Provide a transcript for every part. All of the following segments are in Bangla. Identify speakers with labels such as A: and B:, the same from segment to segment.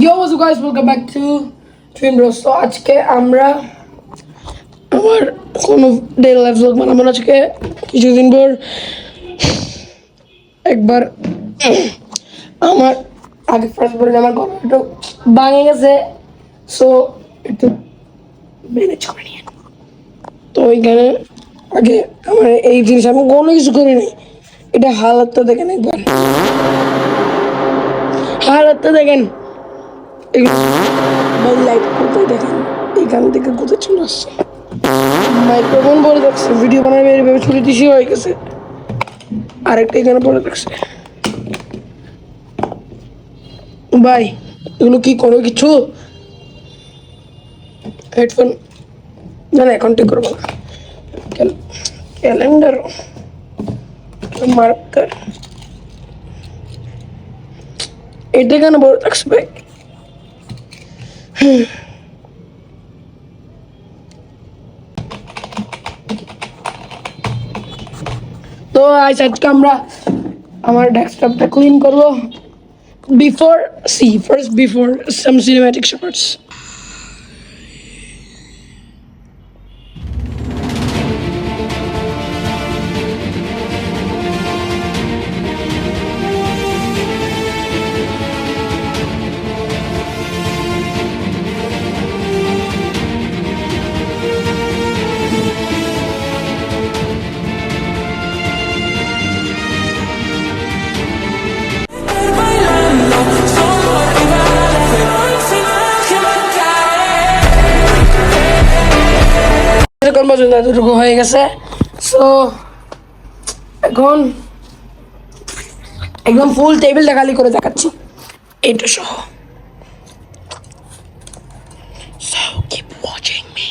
A: Yo, what's up guys, welcome back to Twin Bros. So আজকে আমরা আমার কোনো ডেইলি লাইফ ব্লগ বানাবো না। আজকে কিছুদিন পর একবার আমার আগে ফার্স্ট বলে আমার গলা একটু ভাঙে গেছে, সো একটু ম্যানেজ করে নিয়ে। তো ওইখানে আগে আমার এই জিনিস আমি কোনো কিছু করি নাই, এটা হালাতটা দেখেন একবার, হালাতটা দেখেন, লাইট কোথায় দেখেন, এখান থেকে কোথায় চলে আসছে, মাইক্রোফোন পরে যাচ্ছে, ভিডিও বানাবে এইভাবে ছুটি দিশি হয়ে গেছে, আরেকটা এখানে পরে থাকছে। ভাই এগুলো কি করো কিছু? হেডফোন না না এখন ঠিক করবো না। ক্যালেন্ডার মার্কার এটা কেন পরে থাকছে ভাই? তো আজকে আমরা আমার ডেস্কটপটা ক্লিন করব। Before some cinematic shots. এতটুকু হয়ে গেছে, সো এখন একদম ফুল টেবিলটা খালি করে দেখাচ্ছি এটা সহ। So keep watching me.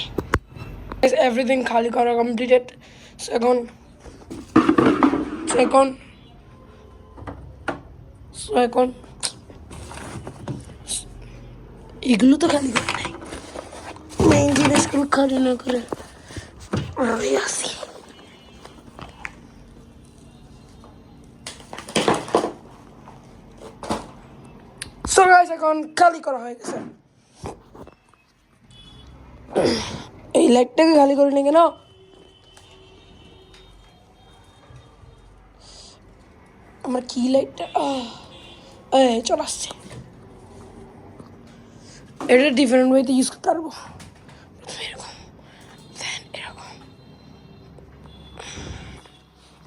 A: Everything খালি করা কমপ্লিটেড। এখন এগুলো তো খালি করে নাই, মেইন জিনিসগুলো খালি না করে আসি। সো গাইস এখন খালি করা হয়ে গেছে। এই লাইটটাকে খালি করে নি কেন? আমার কি লাইটটা চলে আসছে, এটা ডিফারেন্ট ওয়েতে ইউজ করতে পারবো।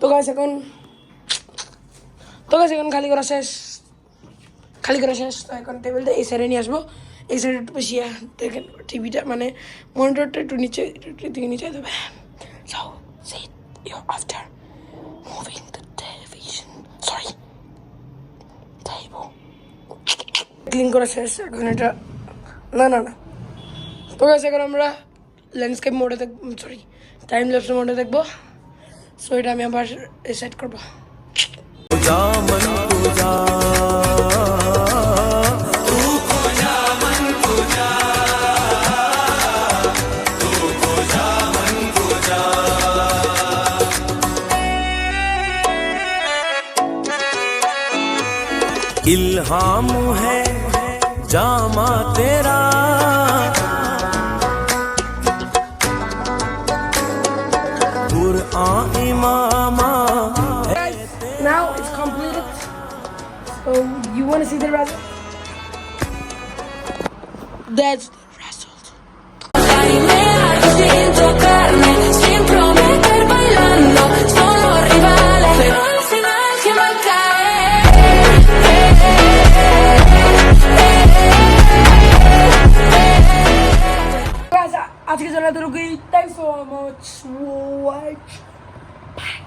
A: তো গাইস এখন খালি করা শেষ। তো এখন টেবিলটা এই সাইডে নিয়ে আসবো, এই সাইডে একটু বেশি দেখেন টিভিটা মানে মনিটরটা একটু নিচে দিকে নিচে দেবে। So sit you after moving the television, sorry table clean করা শেষ। এখন এটা না তো গাইস এখন আমরা ল্যান্ডস্কেপ মোডে দেখবো, সরি টাইম ল্যাপস মোডে দেখবো। সো এটা আমি আবার সেট করবো।
B: इल्हाम है जामा तेरा, कुरआन Imama.
A: Now it's completed. So you want to see the result? That's the result. Guys, আজকে জন্য এতটুকুই। Thanks so much for watching. Bye.